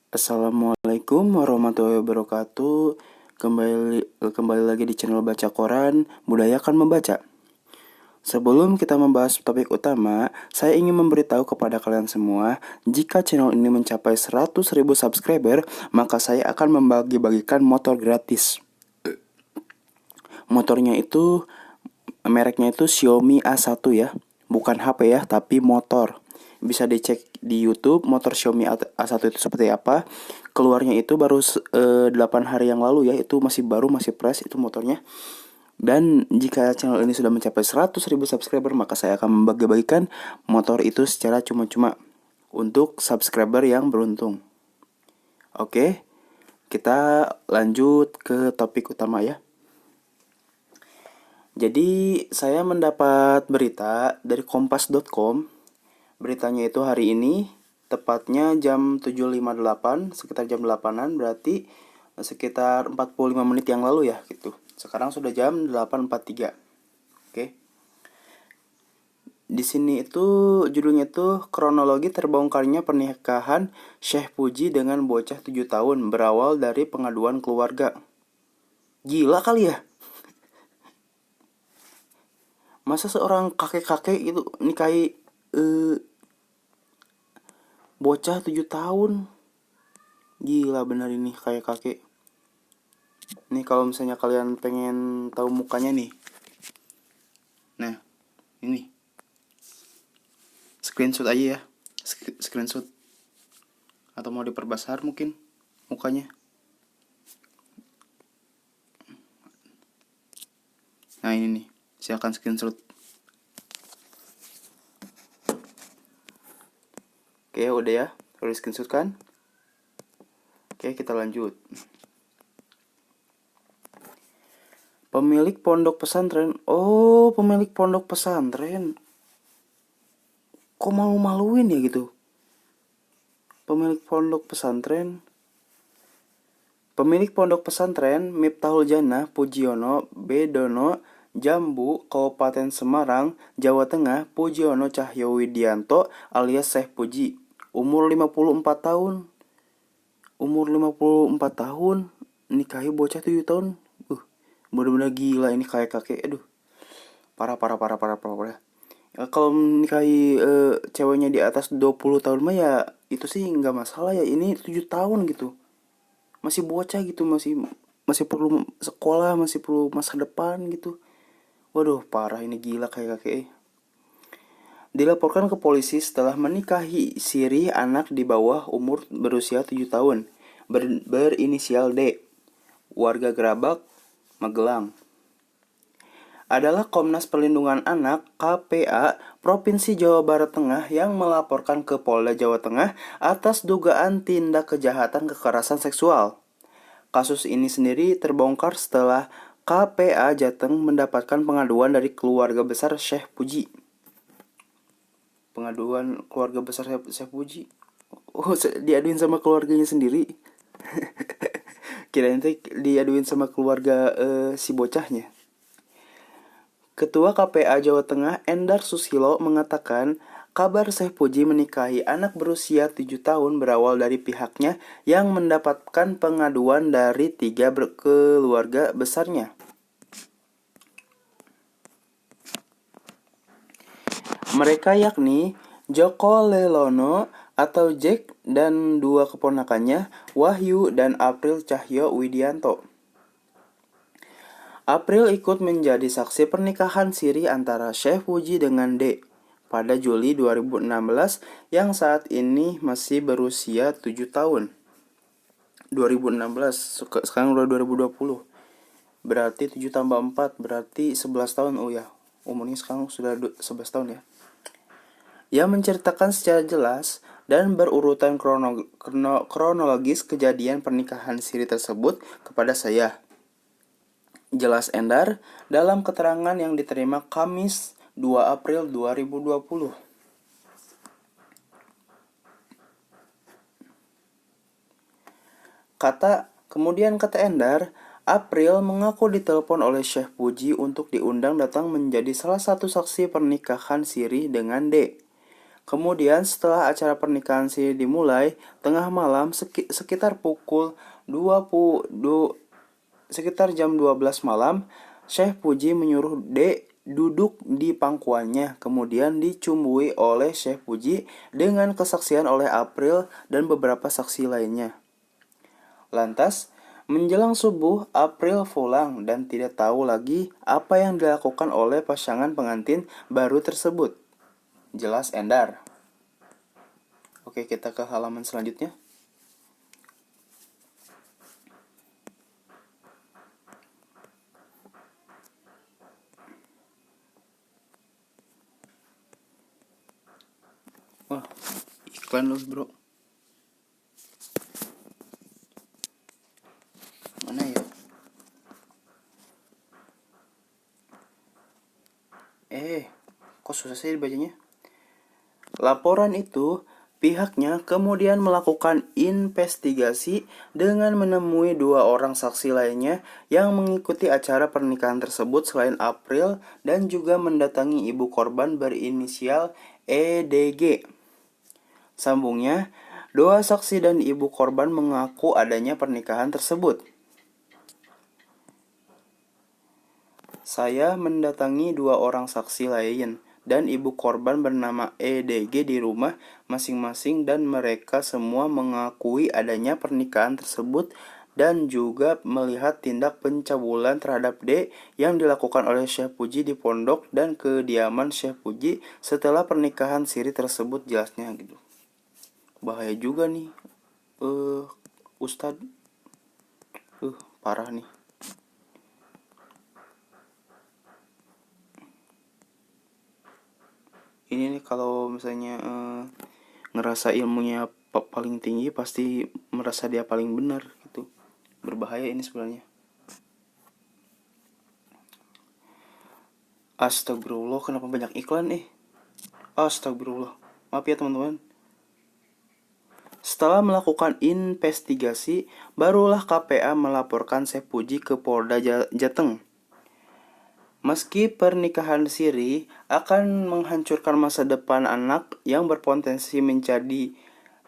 Assalamualaikum warahmatullahi wabarakatuh. Kembali lagi di channel Baca Koran, Budayakan Membaca. Sebelum kita membahas topik utama, saya ingin memberitahu kepada kalian semua, jika channel ini mencapai 100.000 subscriber, maka saya akan membagi-bagikan motor gratis. Mereknya itu Xiaomi A1 ya, bukan HP ya, tapi motor. Bisa dicek di YouTube motor Xiaomi A1 itu seperti apa. Keluarnya itu baru 8 hari yang lalu ya, itu masih baru, masih fresh itu motornya. Dan jika channel ini sudah mencapai 100.000 subscriber, maka saya akan membagi-bagikan motor itu secara cuma-cuma untuk subscriber yang beruntung. Oke, kita lanjut ke topik utama ya. Jadi saya mendapat berita dari kompas.com. Beritanya itu hari ini, tepatnya jam 7.58, sekitar jam 8-an, berarti sekitar 45 menit yang lalu ya gitu. Sekarang sudah jam 8.43. Oke. Di sini itu judulnya itu kronologi terbongkarnya pernikahan Syekh Puji dengan bocah 7 tahun berawal dari pengaduan keluarga. Gila kali ya. Masa seorang kakek-kakek itu nikahi bocah 7 tahun. Gila bener ini kayak kakek. Nih kalau misalnya kalian pengen tahu mukanya nih. Nah, ini. Screenshot aja ya. Screenshot. Atau mau diperbesar mungkin mukanya. Nah, ini nih. Silakan screenshot. Oke, udah ya. Udah screenshot kan? Oke, kita lanjut. Pemilik pondok pesantren. Oh, pemilik pondok pesantren. Kok malu-maluin ya gitu? Pemilik pondok pesantren Miftahul Jannah Pujiono Bedono Jambu, Kabupaten Semarang, Jawa Tengah, Pujiono Cahyo Widianto alias Syekh Puji, umur 54 tahun. Nikahi bocah 7 tahun. Bener-bener gila ini kayak kakek. Aduh. Parah. Ya, kalau nikahi ceweknya di atas 20 tahun mah ya itu sih nggak masalah ya. Ini 7 tahun gitu. Masih bocah gitu, masih perlu sekolah, masih perlu masa depan gitu. Waduh, parah ini gila kayak kakek. Dilaporkan ke polisi setelah menikahi siri anak di bawah umur berusia 7 tahun. Berinisial D. Warga Gerabak, Magelang. Adalah Komnas Perlindungan Anak (KPA) Provinsi Jawa Barat Tengah yang melaporkan ke Polda Jawa Tengah atas dugaan tindak kejahatan kekerasan seksual. Kasus ini sendiri terbongkar setelah KPA Jateng mendapatkan pengaduan dari keluarga besar Syekh Puji. Pengaduan keluarga besar Syekh Puji. Oh, diaduin sama keluarganya sendiri. Kirain diaduin sama keluarga si bocahnya. Ketua KPA Jawa Tengah Endar Susilo mengatakan kabar Syekh Puji menikahi anak berusia 7 tahun berawal dari pihaknya yang mendapatkan pengaduan dari 3 keluarga besarnya. Mereka yakni Joko Lelono atau Jack dan 2 keponakannya Wahyu dan April Cahyo Widianto. April ikut menjadi saksi pernikahan siri antara Syekh Puji dengan D pada Juli 2016 yang saat ini masih berusia 7 tahun. 2016, sekarang udah 2020. Berarti 7 tambah 4, berarti 11 tahun. Oh ya, umurnya sekarang sudah 11 tahun ya. Ia menceritakan secara jelas dan berurutan kronologis kejadian pernikahan siri tersebut kepada saya. Jelas Endar dalam keterangan yang diterima Kamis 2 April 2020. Kemudian kata Endar, April mengaku ditelepon oleh Syekh Puji untuk diundang datang menjadi salah satu saksi pernikahan siri dengan D. Kemudian setelah acara pernikahan Siri dimulai, tengah malam sekitar pukul 20, sekitar jam 12 malam, Syekh Puji menyuruh D duduk di pangkuannya, kemudian dicumbui oleh Syekh Puji dengan kesaksian oleh April dan beberapa saksi lainnya. Lantas, menjelang subuh, April pulang dan tidak tahu lagi apa yang dilakukan oleh pasangan pengantin baru tersebut. Jelas Endar. Oke, kita ke halaman selanjutnya. Wah, iklan loh bro. Mana ya? Kok susah sih bacanya? Laporan itu, pihaknya kemudian melakukan investigasi dengan menemui 2 orang saksi lainnya yang mengikuti acara pernikahan tersebut selain April dan juga mendatangi ibu korban berinisial EDG. Sambungnya, 2 saksi dan ibu korban mengaku adanya pernikahan tersebut. Saya mendatangi 2 orang saksi lain dan ibu korban bernama EDG di rumah masing-masing dan mereka semua mengakui adanya pernikahan tersebut dan juga melihat tindak pencabulan terhadap D yang dilakukan oleh Syekh Puji di pondok dan kediaman Syekh Puji setelah pernikahan siri tersebut, jelasnya gitu. Bahaya juga nih Ustadz. Parah nih. Ini nih kalau misalnya ngerasa ilmunya paling tinggi pasti merasa dia paling benar gitu. Berbahaya ini sebenarnya. Astagfirullah, kenapa banyak iklan Astagfirullah. Maaf ya teman-teman. Setelah melakukan investigasi, barulah KPA melaporkan Syekh Puji ke Polda Jateng. Meski pernikahan siri akan menghancurkan masa depan anak yang berpotensi menjadi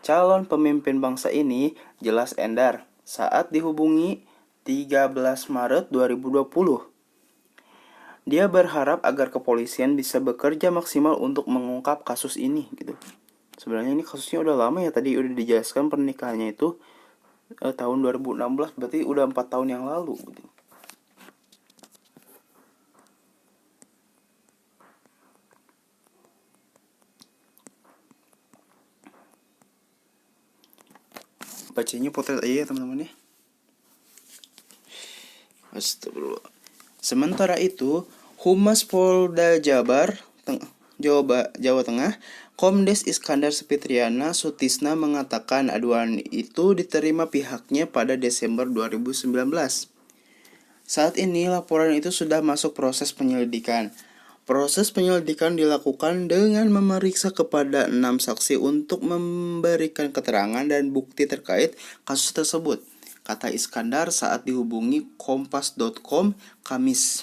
calon pemimpin bangsa ini, jelas Endar saat dihubungi 13 Maret 2020. Dia berharap agar kepolisian bisa bekerja maksimal untuk mengungkap kasus ini gitu. Sebenarnya ini kasusnya udah lama ya, tadi udah dijelaskan pernikahannya itu tahun 2016, berarti udah 4 tahun yang lalu gitu. Bacanya potret aja ya teman-teman ya. Astagfirullah. Sementara itu, Humas Polda Jabar Jawa Tengah, Komdes Iskandar Sepitriana Sutisna mengatakan aduan itu diterima pihaknya pada Desember 2019. Saat ini laporan itu sudah masuk proses penyelidikan. Proses penyelidikan dilakukan dengan memeriksa kepada 6 saksi untuk memberikan keterangan dan bukti terkait kasus tersebut, kata Iskandar saat dihubungi kompas.com Kamis.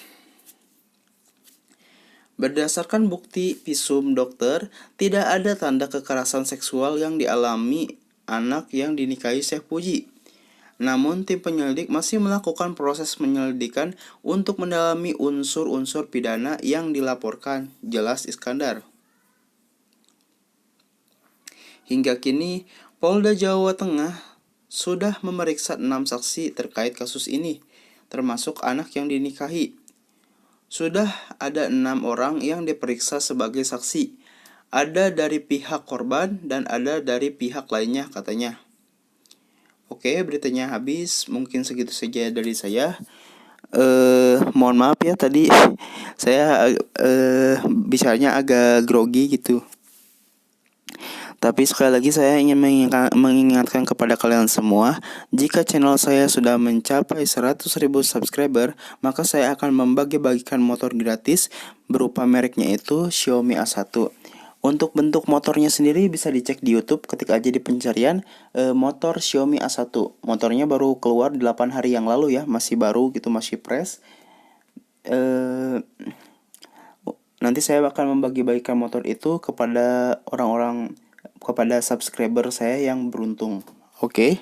Berdasarkan bukti visum dokter, tidak ada tanda kekerasan seksual yang dialami anak yang dinikahi Syekh Puji. Namun tim penyelidik masih melakukan proses penyelidikan untuk mendalami unsur-unsur pidana yang dilaporkan, jelas Iskandar. Hingga kini, Polda Jawa Tengah sudah memeriksa 6 saksi terkait kasus ini, termasuk anak yang dinikahi. Sudah ada 6 orang yang diperiksa sebagai saksi. Ada dari pihak korban dan ada dari pihak lainnya, katanya. Oke, beritanya habis. Mungkin segitu saja dari saya. Mohon maaf ya tadi saya bicaranya agak grogi gitu. Tapi sekali lagi saya ingin mengingatkan kepada kalian semua, jika channel saya sudah mencapai 100.000 subscriber, maka saya akan membagi-bagikan motor gratis berupa mereknya itu Xiaomi A1. Untuk bentuk motornya sendiri bisa dicek di YouTube, ketik aja di pencarian motor Xiaomi A1. Motornya baru keluar 8 hari yang lalu ya, masih baru gitu, masih fresh. nanti saya akan membagi-bagikan motor itu kepada orang-orang, kepada subscriber saya yang beruntung. Oke.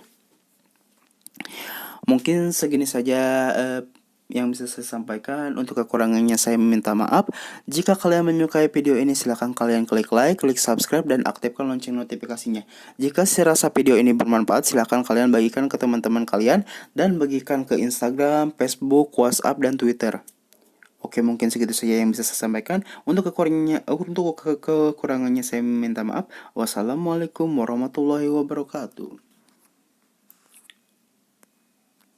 Mungkin segini saja yang bisa saya sampaikan. Untuk kekurangannya saya meminta maaf. Jika kalian menyukai video ini, silahkan kalian klik like, klik subscribe, dan aktifkan lonceng notifikasinya. Jika saya rasa video ini bermanfaat, silahkan kalian bagikan ke teman-teman kalian dan bagikan ke Instagram, Facebook, WhatsApp, dan Twitter. Oke, mungkin segitu saja yang bisa saya sampaikan. Untuk kekurangannya saya meminta maaf. Wassalamualaikum warahmatullahi wabarakatuh.